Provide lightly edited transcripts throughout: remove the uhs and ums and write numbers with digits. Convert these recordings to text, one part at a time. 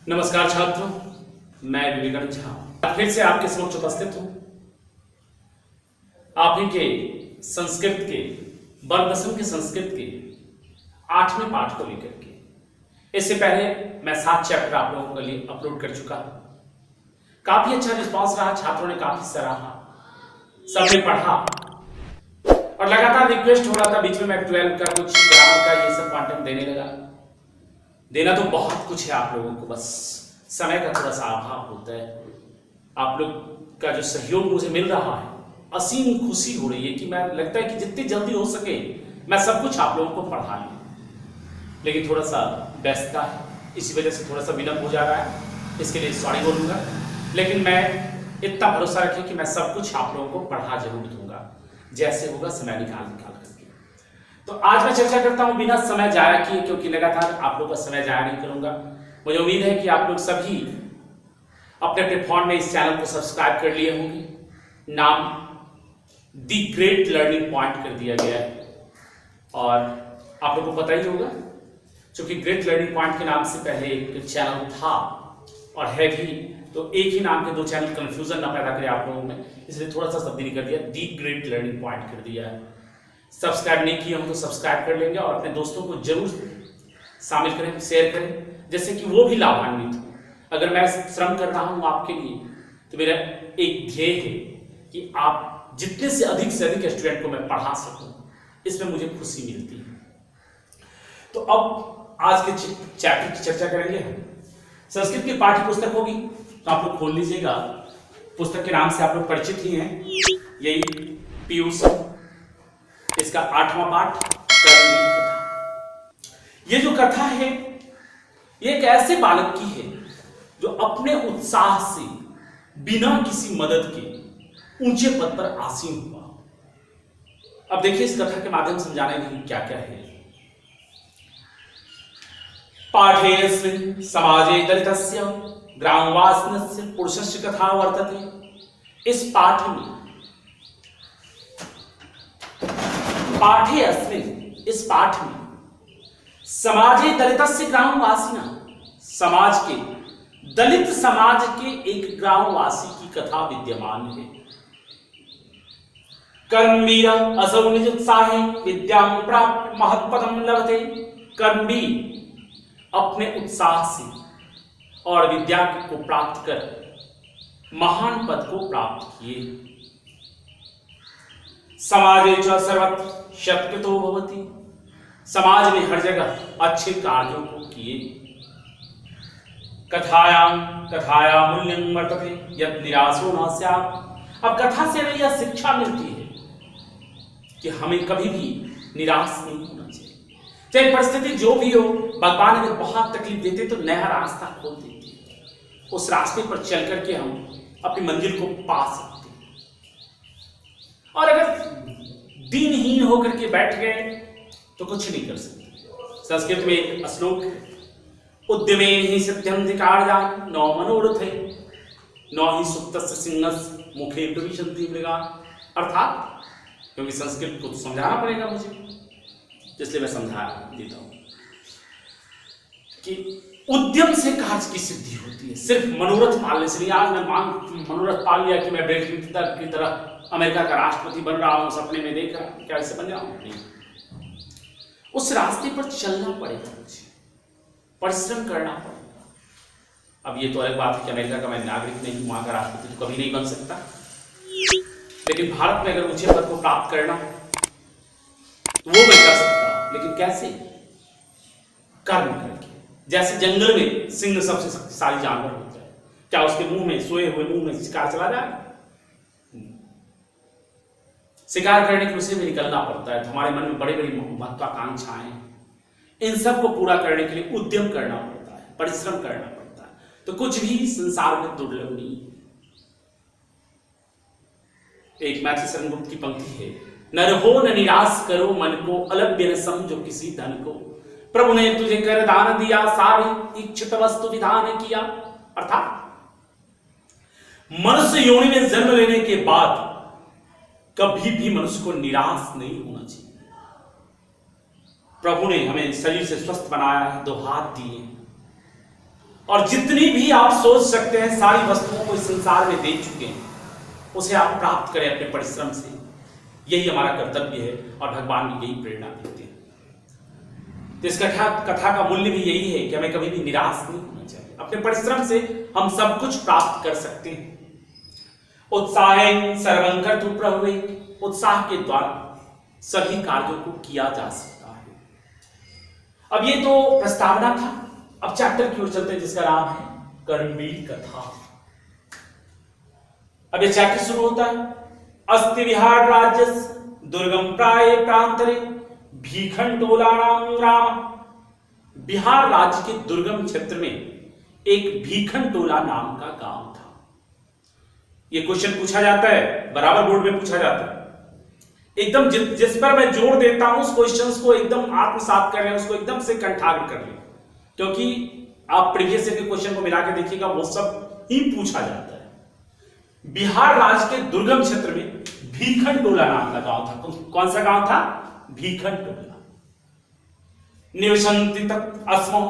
नमस्कार छात्रों, मैं विवेकानंद झा फिर से आपके समक्ष उपस्थित हूं। आप ही के संस्कृत के वर्ग दसम के संस्कृत के 8वें पाठ को लेकर के। इससे पहले मैं 7 चैप्टर आप लोगों के लिए अपलोड कर चुका हूं। काफी अच्छा रिस्पांस रहा, छात्रों ने काफी सराहा, सबने पढ़ा और लगातार रिक्वेस्ट हो रहा था। बीच में मैं 12 का कुछ ग्रामर का ये सब कंटेंट देने लगा। देना तो बहुत कुछ है आप लोगों को, बस समय का थोड़ा सा अभाव होता है। आप लोग का जो सहयोग मुझे मिल रहा है, असीम खुशी हो रही है कि मैं लगता है कि जितनी जल्दी हो सके मैं सब कुछ आप लोगों को पढ़ा लूं। लेकिन थोड़ा सा व्यस्तता है, इसी वजह से थोड़ा सा विलंब हो जा रहा है, इसके लिए सॉरी बोलूंगा। लेकिन मैं इतना भरोसा रखें कि मैं सब कुछ आप लोगों को पढ़ा जरूर दूंगा, जैसे होगा समय निकाल करके। तो आज मैं चर्चा करता हूं बिना समय जाया किए, क्योंकि लगातार आप लोगों का समय जाया नहीं करूंगा। मुझे उम्मीद है कि आप लोग सभी अपने अपने फोन में इस चैनल को सब्सक्राइब कर लिए होंगे। नाम दी ग्रेट लर्निंग पॉइंट कर दिया गया है और आप लोगों को पता ही होगा, क्योंकि ग्रेट लर्निंग पॉइंट के नाम से पहले एक चैनल था और है भी, तो एक ही नाम के 2 चैनल कंफ्यूजन ना पैदा करे आप लोगों में, इसलिए थोड़ा सा तब्दीली कर दिया, दी ग्रेट लर्निंग पॉइंट कर दिया है। सब्सक्राइब नहीं किए हो तो सब्सक्राइब कर लेंगे और अपने दोस्तों को जरूर शामिल करें, शेयर करें, जैसे कि वो भी लाभान्वित हो। अगर मैं श्रम कर रहा हूं आपके लिए तो मेरा एक ध्येय है कि आप जितने से अधिक स्टूडेंट को मैं पढ़ा सकूं, इसमें मुझे खुशी मिलती है। तो अब आज के चैप्टर की चर्चा करेंगे हम। संस्कृत की पाठ्य पुस्तक होगी, तो आप लोग खोल लीजिएगा। पुस्तक के नाम से आप लोग परिचित ही हैं, यही पीयूष, इसका 8वां पाठ कर्मवीर कथा। ये जो कथा है, ये एक ऐसे बालक की है जो अपने उत्साह से बिना किसी मदद के ऊंचे पद पर आसीन हुआ। अब देखिए इस कथा के माध्यम से समझाने के लिए क्या क्या है। पाठेऽस्मिन् समाजे दलितस्य ग्रामवासिनस्य पुरुषस्य कथा वर्तते। इस पाठ में इस पाठ में समाजे दलितस्य ग्रामवासिना, समाज के दलित समाज के एक ग्रामवासी की कथा विद्यमान है। कर्मवीर असौ निज उत्साहे विद्यां प्राप्य महत्पदं लभते। कर्मवीर अपने उत्साह से और विद्या को प्राप्त कर महान पद को प्राप्त किए। समाजे च सर्वत्र शतकृतो भवति, समाज में हर जगह अच्छे कार्यों को किए। कथाया मूल्यं वर्तते यत् निराशो न स्यात्। अब कथा से हमें यह शिक्षा मिलती है कि हमें कभी भी निराश नहीं होना चाहिए, चाहे परिस्थिति जो भी हो। भगवान अगर बहुत तकलीफ देते तो नया रास्ता खोल देते, उस रास्ते पर चल करके हम अपनी मंजिल को पा सकते। और अगर दीनहीन होकर के बैठ गए तो कुछ नहीं कर सकते। संस्कृत में एक श्लोक है, उद्यमेन ही सत्यम धिकारजान नौ मनोरथे नौ ही सुप्तस्य सिंहस्य मुखे प्रविशन्ति मृगा। अर्थात क्योंकि संस्कृत को तो समझाना पड़ेगा मुझे, इसलिए मैं समझा देता हूं कि उद्यम से कार्य की सिद्धि होती है, सिर्फ मनोरथ पालने से नहीं। आज मैं मनोरथ पाल लिया कि मैं बिल क्लिंटन की तरह अमेरिका का राष्ट्रपति बन रहा हूं, सपने में देख रहा हूं, क्या ऐसे बन जाऊं? नहीं, उस रास्ते पर चलना पड़ेगा, मुझे परिश्रम करना पड़ेगा। अब ये तो अलग बात है कि अमेरिका का मैं नागरिक नहीं हूं, वहां का राष्ट्रपति तो कभी नहीं बन सकता, लेकिन भारत में अगर ऊंचे पद को प्राप्त करना तो वो मैं कर सकता हूं। लेकिन कैसे? कर्म करके। जैसे जंगल में सिंह सबसे शक्तिशाली जानवर होता है, क्या उसके मुंह में, सोए हुए मुंह में शिकार चला जाए? शिकार करने के उसे में निकलना पड़ता है। तो हमारे मन में बड़ी बड़ी महत्वाकांक्षाएं, इन सब को पूरा करने के लिए उद्यम करना पड़ता है, परिश्रम करना पड़ता है। तो कुछ भी संसार में दुर्लभ नहीं। एक मैथिली शरण गुप्त की पंक्ति है, नर हो न निराश करो मन को, अलभ्य न समझो किसी धन को। प्रभु ने तुझे कर दान दिया, सारी इच्छित वस्तु विधान किया। अर्थात मनुष्य योनि में जन्म लेने के बाद कभी भी मनुष्य को निराश नहीं होना चाहिए। प्रभु ने हमें शरीर से स्वस्थ बनाया है, 2 हाथ दिए, और जितनी भी आप सोच सकते हैं सारी वस्तुओं को इस संसार में दे चुके हैं, उसे आप प्राप्त करें अपने परिश्रम से। यही हमारा कर्तव्य है और भगवान भी यही प्रेरणा देते हैं। तो इस कथा का मूल्य भी यही है कि हमें कभी भी निराश नहीं होना चाहिए। अपने परिश्रम से हम सब कुछ प्राप्त कर सकते हैं। उत्साहेन सर्वं कर्तुं प्रभवेत्, उत्साह के द्वारा सभी कार्यों को किया जा सकता है। अब ये तो प्रस्तावना था। अब चैप्टर की ओर चलते हैं जिसका नाम है कर्मवीर कथा। अब ये चैप्टर शुरू होता है। अस्ति विहार राज्य दुर्गम प्राय प्रांतरे भीखंडोलानाम ग्राम। बिहार राज्य के दुर्गम क्षेत्र में एक भीखंडोला नाम का गांव था। ये क्वेश्चन पूछा जाता है, बराबर बोर्ड में पूछा जाता है। एकदम जिस पर मैं जोर देता हूं उस क्वेश्चंस को एकदम आत्मसात कर लें, उसको एकदम से कंठाग्र कर लें, क्योंकि आप प्रीवियस ईयर के क्वेश्चन को मिला के देखिएगा, वो सब ही पूछा जाता है। बिहार राज्य के दुर्गम क्षेत्र में भीखंडोला नाम का गांव था। कौन सा गांव था? भीखंडोला। निवसन्ति तत् अस्मो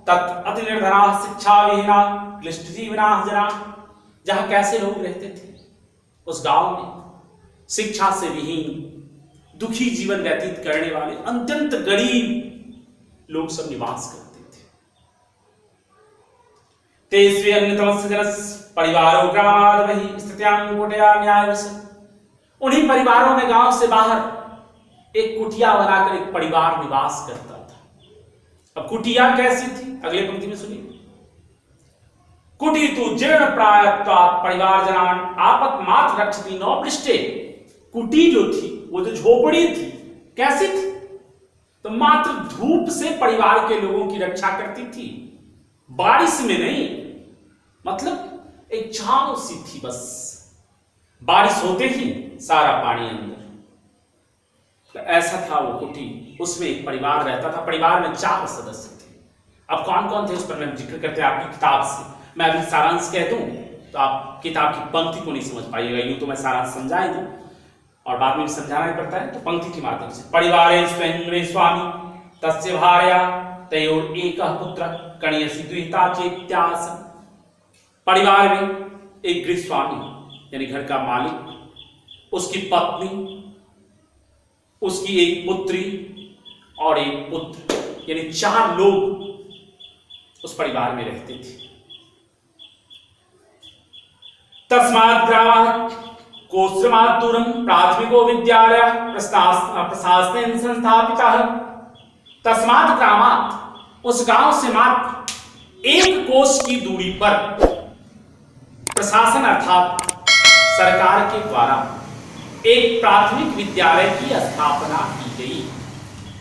तत् अति निर्धना शिक्षा विहीना क्लिष्ट जीवना जना। जहां कैसे लोग रहते थे उस गांव में? शिक्षा से विहीन दुखी जीवन व्यतीत करने वाले अत्यंत गरीब लोग सब निवास करते थे। तेस्वे अन्यतमस्य जनस्य परिवारो ग्रामाद् बहिः स्थित्यां कुटया न्यायवश। उन्हीं परिवारों में गांव से बाहर एक कुटिया बनाकर एक परिवार निवास करता था। अब कुटिया कैसी थी? अगले पंक्ति में सुनिए। कुटी तु जीर्ण प्रायत्वात् परिवार जनान आपत मात्र रक्षति नौ पृष्ठे। कुटी जो थी, वो जो झोपड़ी थी, कैसी थी? तो मात्र धूप से परिवार के लोगों की रक्षा करती थी, बारिश में नहीं। मतलब एक छांव सी थी बस। बारिश होते ही सारा पानी अंदर। तो ऐसा था वो कुटी। उसमें एक परिवार रहता था। परिवार में 4 सदस्य थे। अब कौन कौन थे उस पर मैं जिक्र करते हैं आपकी किताब से। मैं अभी सारांश कह दूं तो आप किताब की पंक्ति को नहीं समझ पाइएगा। यूं तो मैं सारांश समझा ही दूं और बाद में भी समझाना ही पड़ता है, तो पंक्ति के माध्यम से। परिवारे स्वयं स्वामी तस्य भार्या तयोर एकः पुत्र कणयसि द्विता चेत्यास। परिवार में एक गृह स्वामी यानी घर का मालिक, उसकी पत्नी, उसकी एक पुत्री और एक पुत्र, यानी 4 लोग उस परिवार में रहते थे। तस्मात् ग्रामात् कोश्रमात् दूरं प्राथमिको विद्यालयः प्रशासनेन संस्थापितः। तस्मात् ग्रामात्, उस गांव से मात्र 1 कोस की दूरी पर प्रशासन अर्थात सरकार के द्वारा एक प्राथमिक विद्यालय की स्थापना की गई।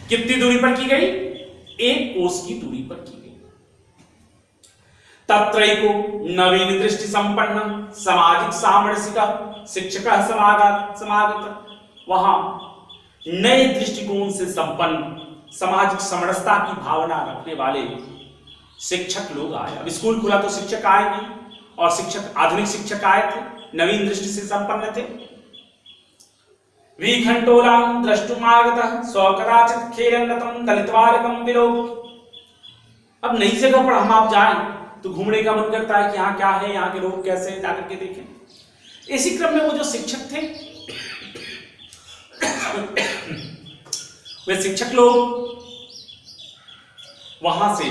कितनी दूरी पर की गई? 1 कोस की दूरी पर की गई। तत्रैको नवीन दृष्टि संपन्न सामाजिक सामरस्यिक शिक्षक समागत। वहां नए दृष्टिकोण से संपन्न सामाजिक समरसता की भावना रखने वाले शिक्षक लोग आए। अब स्कूल खुला तो शिक्षक आए नहीं, और शिक्षक आधुनिक शिक्षक आए थे, नवीन दृष्टि से संपन्न थे। विखंडोलां द्रष्टुमागतः स्वकदाचित् खेलन्नतं दलित बालकं विलोक्य। अब नई जगह पर हम आप जाएं तो घूमने का मन करता है कि यहाँ क्या है, यहाँ के लोग कैसे हैं, जाकर के देखें। इसी क्रम में वो जो शिक्षक थे वे शिक्षक लोग वहां से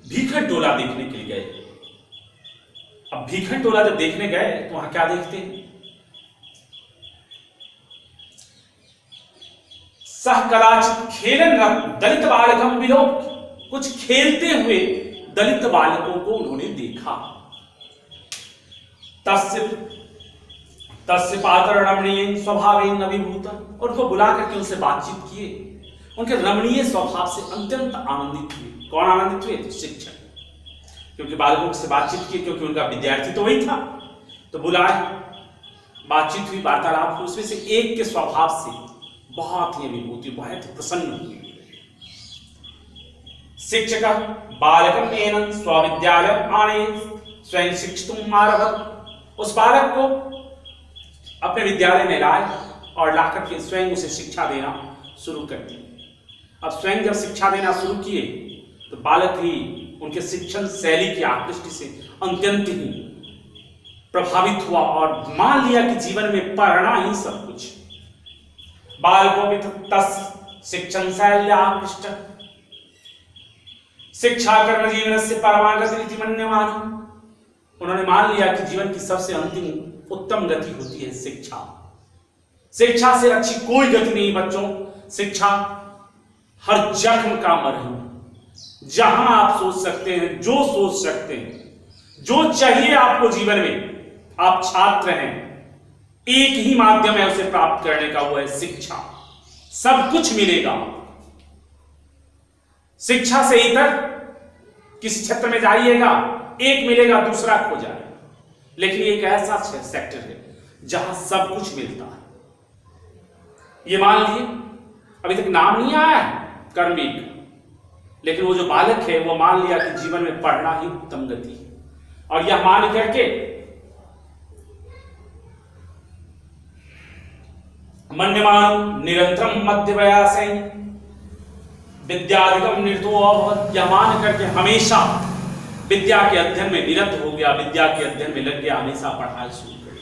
भीखंडोला देखने के लिए गए। अब भीखंडोला जब देखने गए तो वहां क्या देखते हैं? सह कदाचित् खेलन दलित बालकं विलोक्य। कुछ खेलते हुए दलित बालकों को उन्होंने देखा। तस्य पातर रमणीय स्वभावेन अभिभूत। उनको बुला करके उनसे बातचीत किए। उनके रमणीय स्वभाव से अत्यंत आनंदित हुए। कौन आनंदित हुए? तो शिक्षक, क्योंकि बालकों से बातचीत की, क्योंकि उनका विद्यार्थी तो वही था। तो बुलाए, बातचीत हुई, वार्तालाप हुई। उसमें से एक के स्वभाव से बहुत ही अभिभूति, बहुत ही प्रसन्न हुई। शिक्षक बालकं एनं स्वविद्यालयं आने स्वयं शिक्षितुम् आरभत। उस बालक को अपने विद्यालय में लाए और लाकर के स्वयं उसे शिक्षा देना शुरू कर दी। अब स्वयं जब शिक्षा देना शुरू किए तो बालक भी उनके शिक्षण शैली की आकृष्टि से अत्यंत ही प्रभावित हुआ और मान लिया कि जीवन में पढ़ना ही सब कुछ। बालको तस् शिक्षण शैली आकृष्ट शिक्षा कर्म जीवन से परमागत रीति मन्यमान। उन्होंने मान लिया कि जीवन की सबसे अंतिम उत्तम गति होती है शिक्षा। शिक्षा से अच्छी कोई गति नहीं बच्चों। शिक्षा हर जख्म का मरहम, जहां आप सोच सकते हैं, जो सोच सकते हैं, जो चाहिए आपको जीवन में, आप छात्र हैं, एक ही माध्यम है उसे प्राप्त करने का, वो है शिक्षा। सब कुछ मिलेगा। शिक्षा से इतर किसी क्षेत्र में जाइएगा, एक मिलेगा दूसरा खो जाएगा, लेकिन एक ऐसा सेक्टर है जहां सब कुछ मिलता है। ये मान लिए अभी तक नाम नहीं आया है कर्मवीर का, लेकिन वो जो बालक है वो मान लिया कि जीवन में पढ़ना ही उत्तम गति है, और यह मान करके मन्यमान निरंतरम मध्य वयासे विद्याधिकम निरतो अभवत्। यह मान करके हमेशा विद्या के अध्ययन में निरत हो गया, विद्या के अध्ययन में लग गया, हमेशा पढ़ाई शुरू कर दी।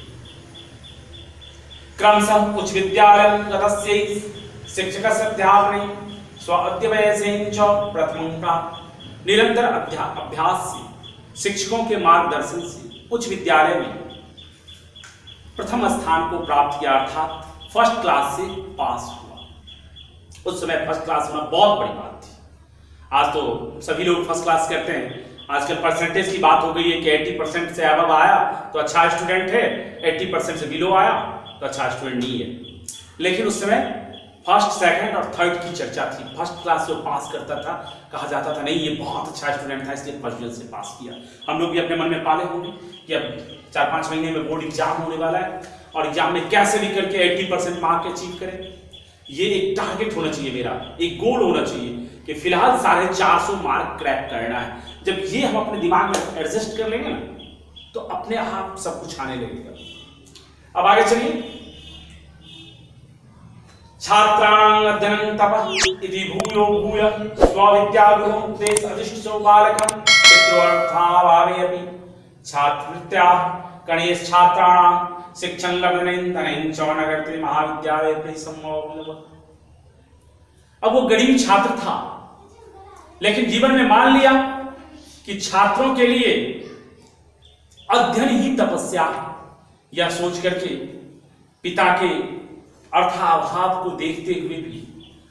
क्रमशः उच्च विद्यालय गतस्यै शिक्षकस्य अध्यापने स्वाध्यवयसेन च प्रथमं प्राप्त। निरंतर अभ्यास से, शिक्षकों के मार्गदर्शन से उच्च विद्यालय में प्रथम स्थान को प्राप्त किया, अर्थात फर्स्ट क्लास से पास हुआ। उस समय फर्स्ट क्लास होना बहुत बड़ी बात थी। आज तो सभी लोग फर्स्ट क्लास करते हैं। आजकल परसेंटेज की बात हो गई है कि 80% से अबव आया तो अच्छा स्टूडेंट है, 80% से बिलो आया तो अच्छा स्टूडेंट नहीं है। लेकिन उस समय फर्स्ट, सेकंड और थर्ड की चर्चा थी। फर्स्ट क्लास जो पास करता था, कहा जाता था नहीं ये बहुत अच्छा स्टूडेंट था इसलिए फर्स्ट डिवीजन से पास किया। हम लोग भी अपने मन में पाले होंगे कि अब 4-5 महीने में बोर्ड एग्जाम होने वाला है और एग्जाम में कैसे भी करके 80% मार्क अचीव करें। ये एक टारगेट होना चाहिए, मेरा एक गोल होना चाहिए कि फिलहाल 450 मार्क क्रैक करना है। जब ये हम अपने दिमाग में एडजस्ट कर लेंगे ना तो अपने आप सब कुछ आने लगेगा। अब आगे चलिए। छात्राणां अध्ययनं तपः इति भूयो भूय स्वविद्यागुरुं उपदेश अधिष्ठितो बालकं पितृर्थाभावे अपि छात्रवृत्त्याः गणेश छात्राणां शिक्षण लग्नेन तनेन च नगरते महाविद्यालय परिसम्मोहनव। अब वो गरीब छात्र था, लेकिन जीवन में मान लिया कि छात्रों के लिए अध्ययन ही तपस्या है। यह सोच करके पिता के अर्थाभाव को देखते हुए भी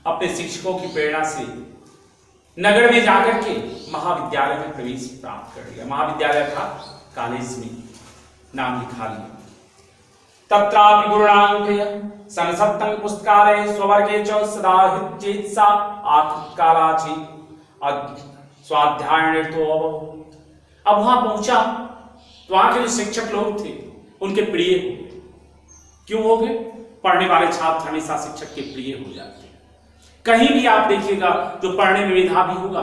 अपने शिक्षकों की प्रेरणा से नगर में जाकर के महाविद्यालय में प्रवेश प्राप्त कर लिया। महाविद्यालय था, कॉलेज में नाम लिखा लिया। तत्रापि गुरुणां संसप्तं पुस्तकालये स्ववर्गे च सदा चेतसा आकृतकालाचि स्वाध्यायनिरतो अभवत्। अब वहां पहुंचा तो वहां के जो शिक्षक लोग थे उनके प्रिय हो गए। क्यों हो गए? पढ़ने वाले छात्र हमेशा शिक्षक के प्रिय हो जाते हैं। कहीं भी आप देखिएगा जो पढ़ने में मेधावी होगा,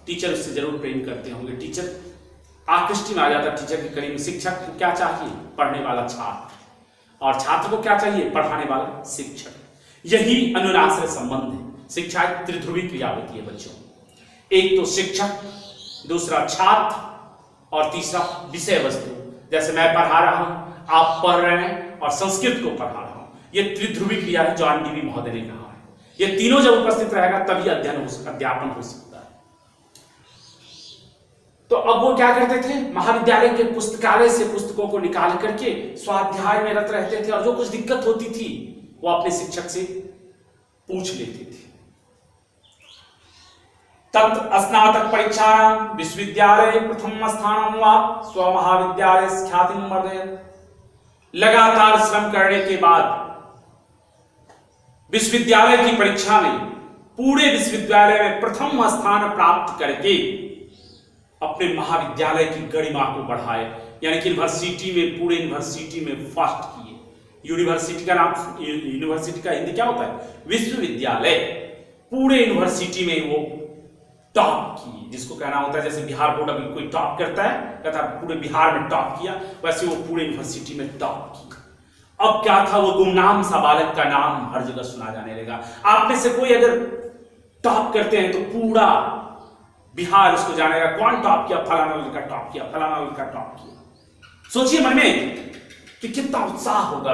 टीचर उससे जरूर प्रेम करते होंगे। टीचर आकृष्टि में आ जाता है टीचर के करीब। शिक्षक को क्या चाहिए? पढ़ने वाला छात्र, और छात्र को क्या चाहिए? पढ़ाने वाला शिक्षक। यही अनुनाश्रय संबंध है। शिक्षा एक त्रिध्रुवी क्रिया होती है बच्चों। एक तो शिक्षक, दूसरा छात्र और तीसरा विषय वस्तु। जैसे मैं पढ़ा रहा हूं, आप पढ़ रहे हैं और संस्कृत को पढ़ा रहा हूं। ये त्रिध्रुवी क्रिया है जो आनंद महोदय ने कहा है। ये तीनों जब उपस्थित रहेगा तभी अध्यापन हो सकता है। तो अब वो क्या करते थे? महाविद्यालय के पुस्तकालय से पुस्तकों को निकाल करके स्वाध्याय में रत रहते थे और जो कुछ दिक्कत होती थी वो अपने शिक्षक से पूछ लेते थे। तत् स्नातक परीक्षा विश्वविद्यालय प्रथम स्थानम वा स्व महाविद्यालय ख्यातिम वर्धयत्। लगातार श्रम करने के बाद विश्वविद्यालय की परीक्षा में पूरे विश्वविद्यालय में प्रथम स्थान प्राप्त करके अपने महाविद्यालय की गरिमा को बढ़ाए। यानी कि यूनिवर्सिटी में, पूरे यूनिवर्सिटी में फर्स्ट किए। यूनिवर्सिटी का नाम, यूनिवर्सिटी का हिंदी क्या होता है? विश्वविद्यालय। पूरे यूनिवर्सिटी में वो टॉप की, जिसको कहना होता है जैसे बिहार बोर्ड अभी कोई टॉप करता है, कहता है पूरे बिहार में टॉप किया, वैसे वो पूरे यूनिवर्सिटी में टॉप की। अब क्या था? वो गुमनाम सा बालक का नाम हर जगह सुना जाने लगा। आप में से कोई अगर टॉप करते हैं तो पूरा बिहार उसको जानेगा, कौन टॉप किया, फलाना लड़का टॉप किया, फलाना लड़का टॉप किया। सोचिए मन में कि कितना उत्साह होगा,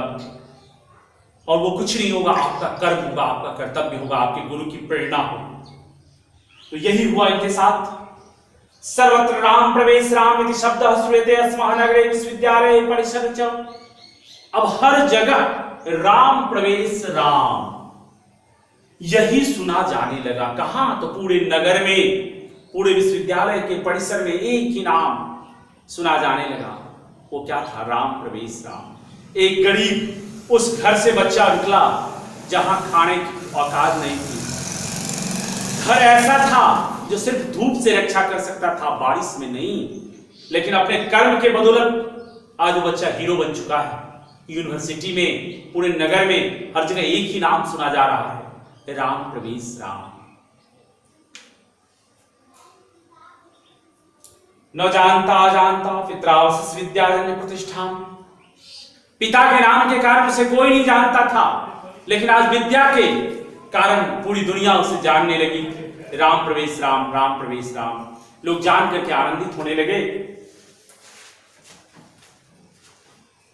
और वो कुछ नहीं होगा, आपका कर्म होगा, आपका कर्तव्य होगा, आपके गुरु की प्रेरणा होगी। तो यही हुआ इनके साथ। सर्वत्र राम प्रवेश राम इति शब्द श्रूयते अस्मः नगरे विश्वविद्यालय परिसर च। अब हर जगह राम प्रवेश राम यही सुना जाने लगा। कहां? तो पूरे नगर में, पूरे विश्वविद्यालय के परिसर में एक ही नाम सुना जाने लगा। वो क्या था? राम प्रवेश राम। एक गरीब उस घर से बच्चा निकला जहां खाने की औकात नहीं थी। घर ऐसा था जो सिर्फ धूप से रक्षा कर सकता था, बारिश में नहीं। लेकिन अपने कर्म के बदौलत आज वो बच्चा हीरो बन चुका है। यूनिवर्सिटी में, पूरे नगर में, हर जगह एक ही नाम सुना जा रहा है, राम प्रवेश राम। न जानता अजानता पित्रावस विद्यारण्य प्रतिष्ठान। पिता के नाम के कारण उसे कोई नहीं जानता था, लेकिन आज विद्या के कारण पूरी दुनिया उसे जानने लगी। राम प्रवेश राम, राम प्रवेश राम। लोग जान करके आनंदित होने लगे।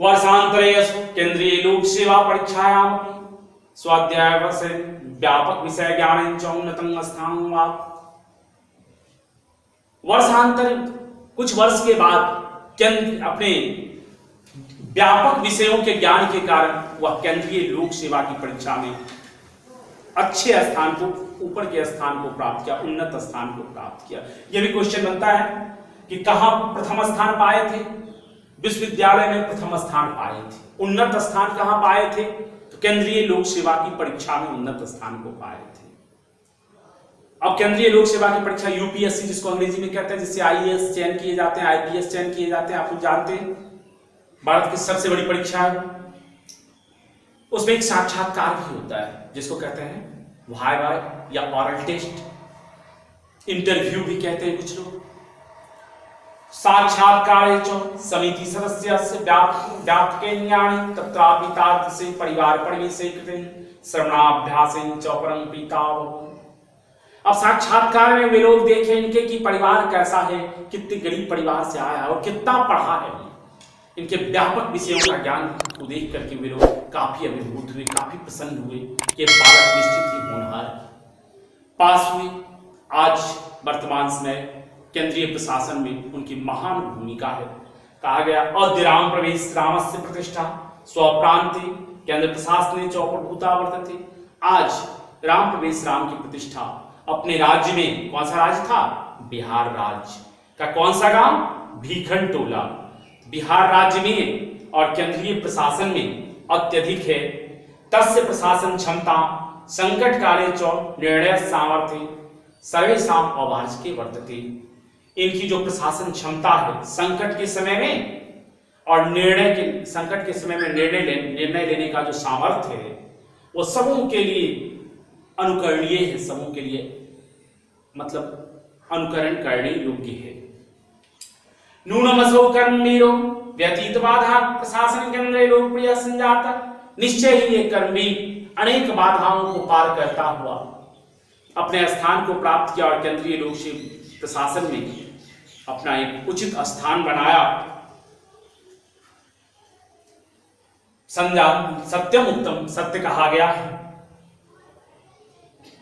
वर्षांतरे केंद्रीय लोक सेवा परीक्षायाम स्वाध्याय वर्ष व्यापक विषय ज्ञान च उन्नतम स्थान हुआ। वर्षांतर, कुछ वर्ष के बाद केंद्र अपने व्यापक विषयों के ज्ञान के कारण वह केंद्रीय लोक सेवा की परीक्षा में अच्छे स्थान को, ऊपर के स्थान को प्राप्त किया, उन्नत स्थान को प्राप्त किया। यह भी क्वेश्चन बनता है कि कहां प्रथम स्थान पाए थे? विश्वविद्यालय में प्रथम स्थान पाए थे। उन्नत स्थान कहां पाए थे? तो केंद्रीय लोक सेवा की परीक्षा में उन्नत स्थान को पाए थे। अब केंद्रीय लोक सेवा की परीक्षा यूपीएससी जिसको अंग्रेजी में कहते हैं, जिससे आईएएस चयन किए जाते हैं, आईपीएस चयन किए जाते हैं, आप लोग जानते हैं, भारत की सबसे बड़ी परीक्षा है। उसमें एक साक्षात्कार भी होता है जिसको कहते हैं वाइवा या ऑरल टेस्ट, इंटरव्यू भी कहते हैं कुछ लोग। साक्षात्कार समिति सदस्य व्यापकेन्यानि तत्रापि तादृशे परिवार परिवेशे कृते श्रवणाभ्यासेन च परम पीतावहु। अब साक्षात्कार में वे लोग देखें इनके कि परिवार कैसा है, कितने गरीब परिवार से आया है और कितना पढ़ा है। इनके व्यापक विषयों का ज्ञान को देख करके वे लोग काफी अभिभूत हुए, काफी प्रसन्न हुए कि बालक निश्चित ही होनहार पास हुए। आज वर्तमान समय केंद्रीय प्रशासन में उनकी महान भूमिका है। कहा गया अद्य राम प्रवेश रामस्य प्रतिष्ठा स्वप्रांति केंद्र प्रशासन चौपटभूता वर्तते। आज राम प्रवेश राम की प्रतिष्ठा अपने राज्य में, कौन सा राज्य था? बिहार राज्य का कौन सा गांव? भीखनटोला। बिहार राज्य में और केंद्रीय प्रशासन में अत्यधिक है। तस्य प्रशासन क्षमता संकट काले च निर्णय सामर्थ्य सर्वेषां अवार्जके वर्तते। इनकी जो प्रशासन क्षमता है संकट के समय में और संकट के समय में निर्णय लेने का जो सामर्थ्य है वो सबों के लिए अनुकरणीय है, सबों के लिए मतलब अनुकरण करने योग्य है। नूनमसो कर्मवीरो व्यतीत बाधा प्रशासन केंद्र लोकप्रिय संजाता। निश्चय ही ये कर्मवीर अनेक बाधाओं को पार करता हुआ अपने स्थान को प्राप्त किया और केंद्रीय लोक प्रशासन में अपना एक उचित स्थान बनाया। सत्यम उत्तम, सत्य कहा गया है।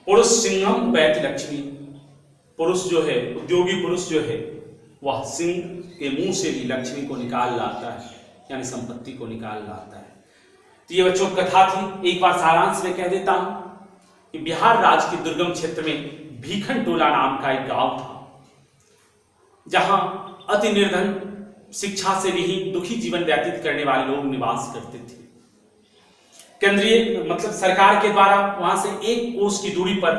पुरुष सिंहम उपैति लक्ष्मी। पुरुष जो है, उद्योगी पुरुष जो है, वह सिंह के मुंह से भी लक्ष्मी को निकाल लाता है, यानी संपत्ति को निकाल लाता है। तो ये बच्चों कथा थी। एक बार सारांश में कह देता हूं कि बिहार राज्य के दुर्गम क्षेत्र में भीखनटोला नाम का एक गांव था, जहां अति निर्धन, शिक्षा से विहीन, दुखी जीवन व्यतीत करने वाले लोग निवास करते थे। केंद्रीय मतलब सरकार के द्वारा वहां से 1 कोस की दूरी पर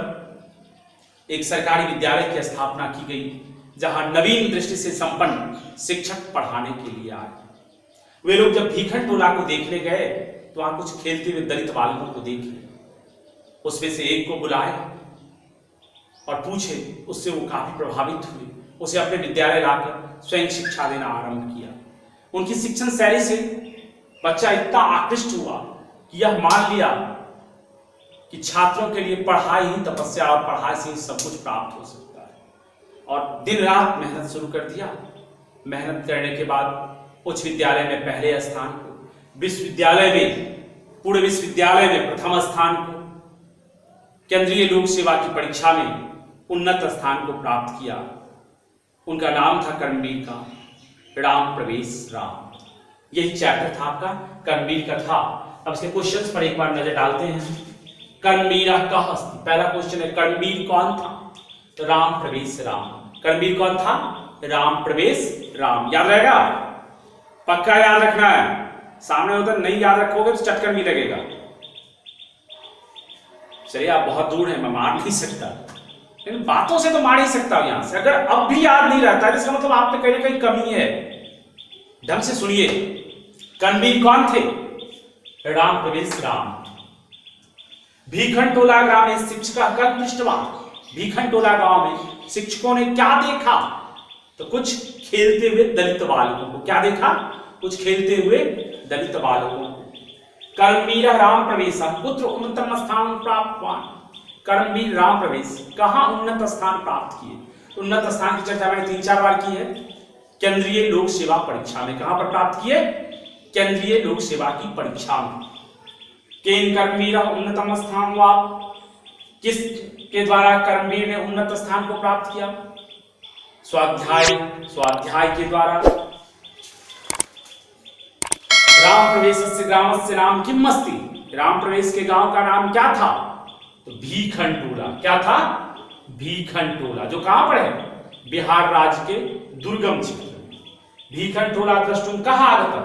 एक सरकारी विद्यालय की स्थापना की गई, जहां नवीन दृष्टि से संपन्न शिक्षक पढ़ाने के लिए आए। वे लोग जब भीखनटोला को देखने गए तो वहां कुछ खेलते हुए दलित बालकों को देखे। उसमें से एक को बुलाए और पूछे, उससे वो काफी प्रभावित हुए। उसे अपने विद्यालय लाकर स्वयं शिक्षा देना आरंभ किया। उनकी शिक्षण शैली से बच्चा इतना आकृष्ट हुआ कि यह मान लिया कि छात्रों के लिए पढ़ाई ही तपस्या और पढ़ाई से ही सब कुछ प्राप्त हो सकता है। और दिन रात मेहनत शुरू कर दिया। मेहनत करने के बाद उच्च विद्यालय में पहले स्थान को, विश्वविद्यालय में, पूरे विश्वविद्यालय में प्रथम स्थान को, केंद्रीय लोक सेवा की परीक्षा में उन्नत स्थान को प्राप्त किया। उनका नाम था कर्मवीर का राम प्रवेश राम। यही चैप्टर था आपका कर्मवीर का था। अब इसके क्वेश्चंस पर एक बार नजर डालते हैं। कर्मवीर कः अस्ति, पहला क्वेश्चन है कर्मवीर कौन था? तो राम प्रवेश राम। कर्मवीर कौन था? राम प्रवेश राम। याद रहेगा, पक्का याद रखना है। सामने उधर नहीं याद रखोगे तो चटकर भी लगेगा। चलिए आप बहुत दूर हैं, मैं मार नहीं सकता, लेकिन बातों से तो मार ही सकता हूं यहां से। अगर अब भी याद नहीं रहता है इसका मतलब आप पे कहीं ना कहीं कमी है। ढंग से सुनिए, कर्मवीर कौन थे? राम प्रवेश राम। भीखनटोला ग्राम में शिक्षिका कल पृष्ठवाद। भीखनटोला गांव में शिक्षकों ने क्या देखा? तो कुछ खेलते हुए दलित बालकों को। क्या देखा? कुछ खेलते हुए दलित बालकों को। कर्मवीर राम प्रवेश पुत्र उन्नतम स्थान प्राप्तवान। कर्मवीर राम प्रवेश कहां उन्नत स्थान प्राप्त किए? उन्नत स्थान की चर्चा मैंने 3-4 बार की है। केंद्रीय लोक सेवा परीक्षा में। कहां पर प्राप्त किए? केंद्रीय लोक सेवा की परीक्षा में। केन कर्मवीर उन्नतम स्थान वा, किस के द्वारा कर्मवीर ने उन्नत स्थान को प्राप्त किया? स्वाध्याय के द्वारा। राम प्रवेशस्य ग्रामस्य नाम किम अस्ति? राम प्रवेश के गांव का नाम क्या था? तो भीखनटोला। क्या था? भीखनटोला, जो कहां पर है? बिहार राज्य के दुर्गम क्षेत्र में। भीखनटोला द्रष्टुम कहां आगता?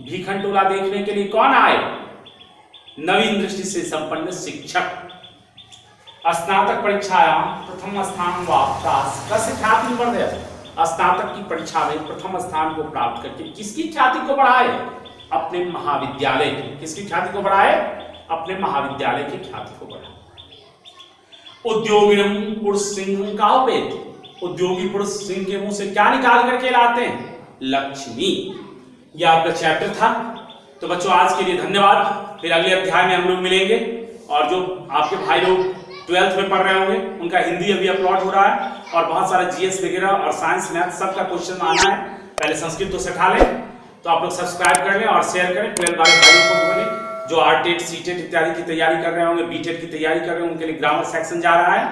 भीखनटोला देखने के लिए कौन आए? नवीन दृष्टि से संपन्न शिक्षक। स्नातक परीक्षायां प्रथम स्थान वाप्तास कस्य ख्याति वर्धयत्। स्नातक की परीक्षा में प्रथम स्थान को प्राप्त करके किसकी ख्याति को बढ़ाए? अपने महाविद्यालय की। किसकी ख्याति को बढ़ाए? अपने महाविद्यालय की ख्याति को बढ़ाए। उद्योगिनम पुरुष सिंह का उपेत। उद्योगी पुरुष सिंह के मुंह से क्या निकाल करके लाते हैं? लक्ष्मी। यह आपका चैप्टर था। तो बच्चों आज के लिए धन्यवाद। फिर अगले अध्याय में हम लोग मिलेंगे। और जो आपके भाई लोग 12th में पढ़ रहे होंगे उनका हिंदी अभी अपलोड हो रहा है और बहुत सारा जीएस वगैरह और साइंस मैथ सबका क्वेश्चन आना है। पहले संस्कृत तो सिखा लें, तो आप लोग सब्सक्राइब कर लें और शेयर करें। 12 वाले भाइयों को बोलें जो आरटेट सीटेट इत्यादि की तैयारी कर रहे होंगे, बीटेट की तैयारी कर रहे होंगे, उनके लिए ग्रामर सेक्शन जा रहा है,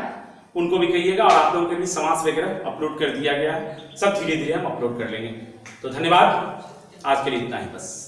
उनको भी कहिएगा। और आप लोगों के लिए समास वगैरह अपलोड कर दिया गया है। सब धीरे धीरे हम अपलोड कर लेंगे। तो धन्यवाद, आज के लिए इतना ही बस।